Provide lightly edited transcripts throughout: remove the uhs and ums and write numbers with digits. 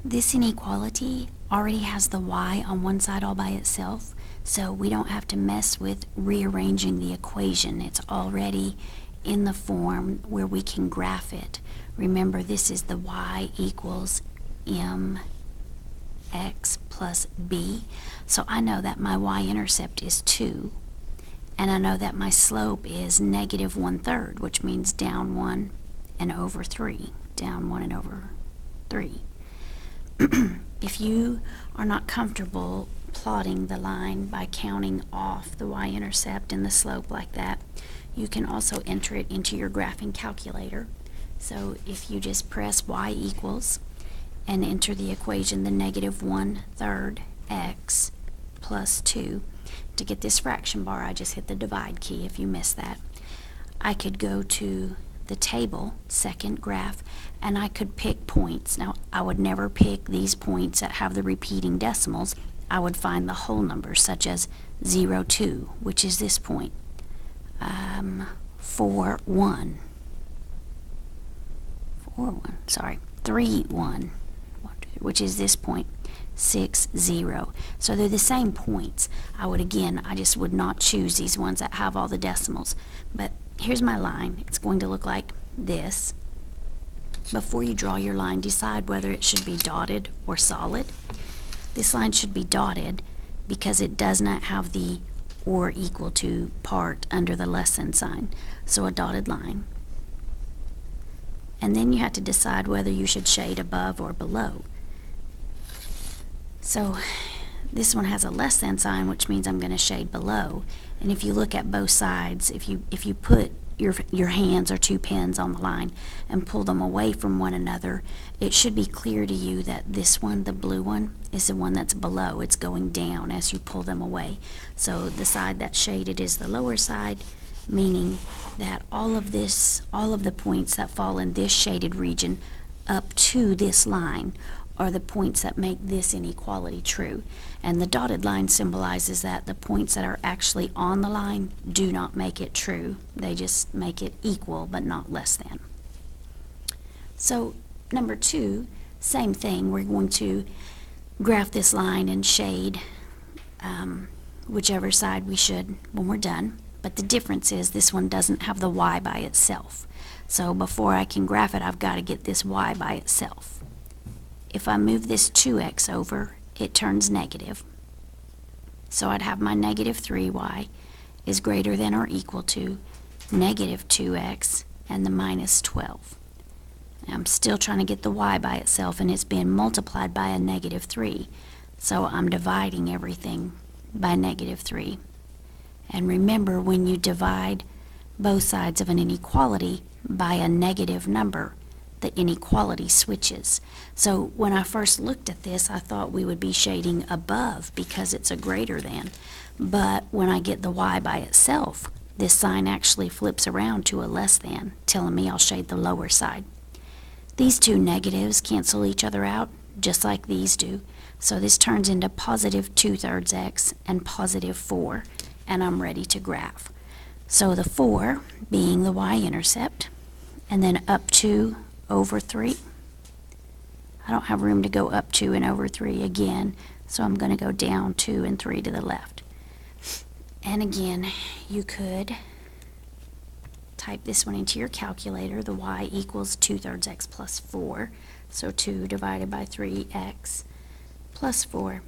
This inequality already has the y on one side all by itself, so we don't have to mess with rearranging the equation. It's already in the form where we can graph it. Remember, this is the y equals mx plus b. So I know that my y-intercept is 2, and I know that my slope is negative 1/3, which means down 1 and over 3. Down 1 and over 3. If you are not comfortable plotting the line by counting off the y-intercept and the slope like that, you can also enter it into your graphing calculator. So if you just press y equals and enter the equation, the negative 1/3 x plus 2. To get this fraction bar, I just hit the divide key if you missed that. I could go to the table, second graph, and I could pick points. Now, I would never pick these points that have the repeating decimals. I would find the whole numbers, such as 0, 2, which is this point, 4, 1, 3, 1, which is this point, 6, 0. So they're the same points. I just would not choose these ones that have all the decimals. But here's my line. It's going to look like this. Before you draw your line, decide whether it should be dotted or solid. This line should be dotted because it does not have the or equal to part under the less than sign. So a dotted line. And then you have to decide whether you should shade above or below. So this one has a less than sign, which means I'm going to shade below. And if you look at both sides, if you put your hands or two pens on the line and pull them away from one another, it should be clear to you that this one, the blue one, is the one that's below. It's going down as you pull them away. So the side that's shaded is the lower side, meaning that all of the points that fall in this shaded region up to this line are the points that make this inequality true. And the dotted line symbolizes that the points that are actually on the line do not make it true. They just make it equal but not less than. So number 2, same thing. We're going to graph this line and shade whichever side we should when we're done. But the difference is this one doesn't have the y by itself. So before I can graph it, I've got to get this y by itself. If I move this 2x over, it turns negative. So I'd have my negative 3y is greater than or equal to negative 2x and the minus 12. I'm still trying to get the y by itself, and it's being multiplied by a negative 3. So I'm dividing everything by negative 3. And remember, when you divide both sides of an inequality by a negative number, the inequality switches. So when I first looked at this, I thought we would be shading above because it's a greater than. But when I get the y by itself, this sign actually flips around to a less than, telling me I'll shade the lower side. These two negatives cancel each other out, just like these do. So this turns into positive 2/3 x and positive 4, and I'm ready to graph. So the 4 being the y-intercept, and then up to over 3. I don't have room to go up 2 and over 3 again, so I'm going to go down 2 and 3 to the left. And again, you could type this one into your calculator. The y equals 2/3 x plus 4, so 2 divided by 3x plus 4.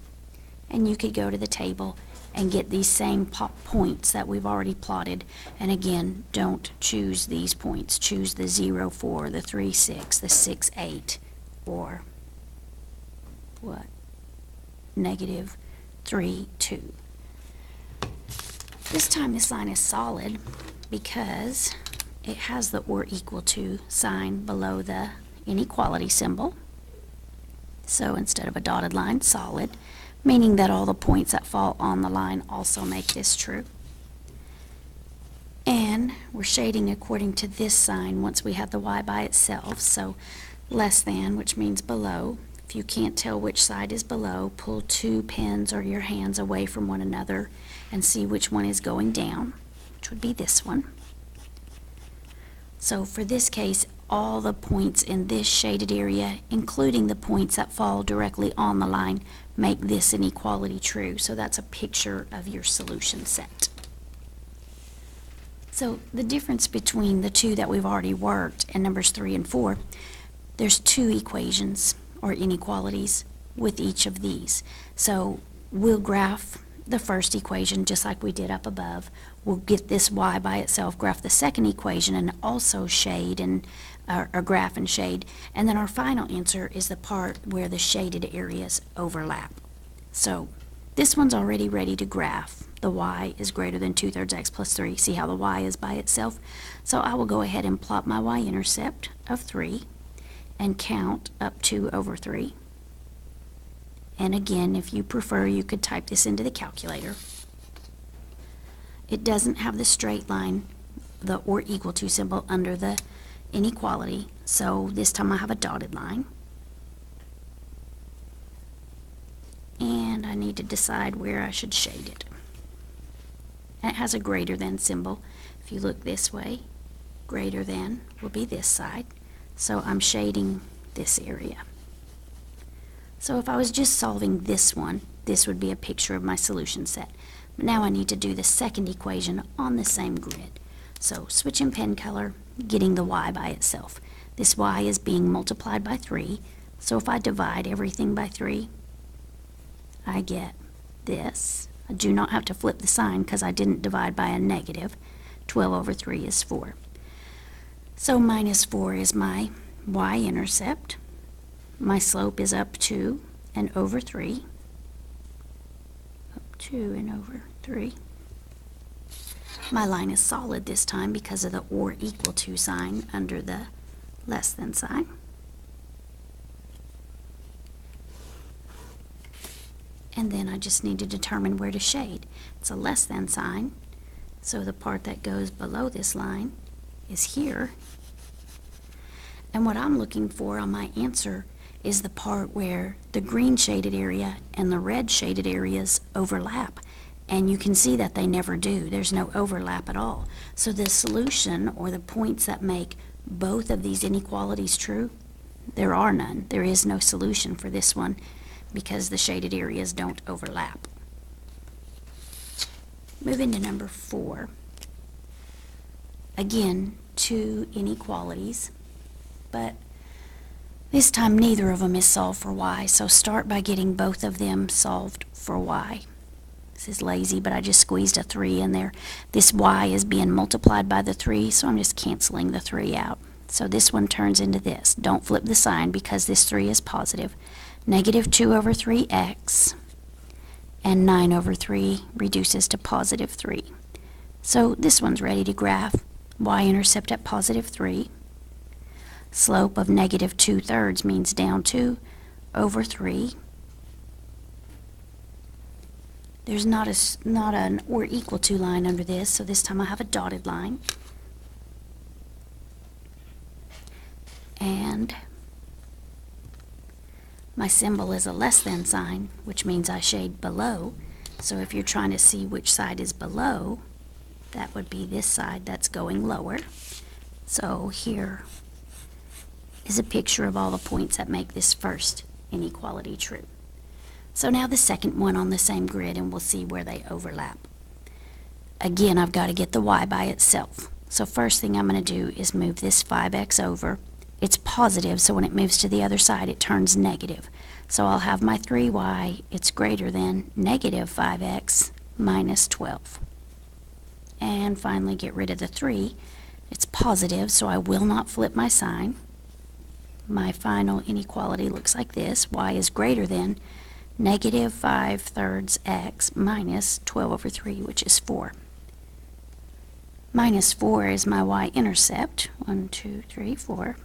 And you could go to the table and get these same points that we've already plotted. And again, don't choose these points. Choose the 0, 4, the 3, 6, the 6, 8, or what? Negative 3, 2. This time this line is solid because it has the or equal to sign below the inequality symbol. So instead of a dotted line, solid, meaning that all the points that fall on the line also make this true. And we're shading according to this sign once we have the y by itself. So less than, which means below. If you can't tell which side is below, pull 2 pens or your hands away from one another and see which one is going down, which would be this one. So for this case, all the points in this shaded area, including the points that fall directly on the line, make this inequality true. So that's a picture of your solution set. So the difference between the two that we've already worked and numbers 3 and 4, there's two equations or inequalities with each of these. So we'll graph the first equation just like we did up above. We'll get this y by itself, graph the second equation, and also shade and or graph and shade. And then our final answer is the part where the shaded areas overlap. So this one's already ready to graph. The y is greater than 2/3 x plus 3. See how the y is by itself? So I will go ahead and plot my y-intercept of 3 and count up 2/3. And again, if you prefer, you could type this into the calculator. It doesn't have the straight line, the or equal to symbol under the inequality, so this time I have a dotted line. And I need to decide where I should shade it. It has a greater than symbol. If you look this way, greater than will be this side. So I'm shading this area. So if I was just solving this one, this would be a picture of my solution set. But now I need to do the second equation on the same grid. So switching pen color, getting the y by itself. This y is being multiplied by 3. So if I divide everything by 3, I get this. I do not have to flip the sign because I didn't divide by a negative. 12/3 is 4. So minus 4 is my y-intercept. My slope is up 2 and over 3. Up 2 and over 3. My line is solid this time because of the or equal to sign under the less than sign. And then I just need to determine where to shade. It's a less than sign, so the part that goes below this line is here. And what I'm looking for on my answer is the part where the green shaded area and the red shaded areas overlap. And you can see that they never do. There's no overlap at all. So the solution, or the points that make both of these inequalities true, there are none. There is no solution for this one, because the shaded areas don't overlap. Moving to number 4. Again, two inequalities, but this time neither of them is solved for y, so start by getting both of them solved for y. This is lazy, but I just squeezed a 3 in there. This y is being multiplied by the 3, so I'm just canceling the 3 out. So this one turns into this. Don't flip the sign because this 3 is positive. Negative 2/3x, and 9/3 reduces to positive 3. So this one's ready to graph. Y-intercept at positive 3. Slope of negative 2/3 means down 2/3. There's not an or equal to line under this, so this time I have a dotted line. And my symbol is a less than sign, which means I shade below. So if you're trying to see which side is below, that would be this side that's going lower. So here is a picture of all the points that make this first inequality true. So now the second one on the same grid, and we'll see where they overlap. Again, I've got to get the y by itself. So first thing I'm going to do is move this 5x over. It's positive, so when it moves to the other side, it turns negative. So I'll have my 3y, it's greater than negative 5x minus 12. And finally get rid of the 3. It's positive, so I will not flip my sign. My final inequality looks like this. Y is greater than negative 5/3 x minus 12/3, which is 4. Minus 4 is my y-intercept. 1, 2, 3, 4.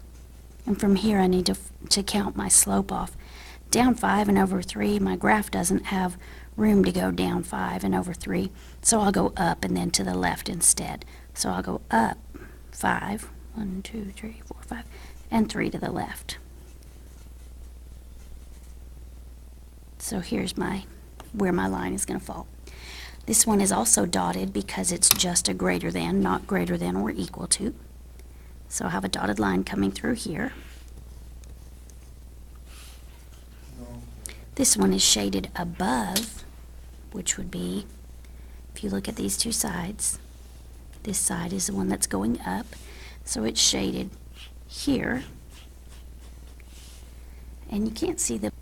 And from here I need to count my slope off. Down 5 and over 3, my graph doesn't have room to go down 5 and over 3, so I'll go up and then to the left instead. So I'll go up 5, 1, 2, 3, 4, 5, and 3 to the left. So here's where my line is going to fall. This one is also dotted because it's just a greater than, not greater than or equal to. So I'll have a dotted line coming through here. This one is shaded above, which would be, if you look at these two sides, this side is the one that's going up, so it's shaded here. And you can't see the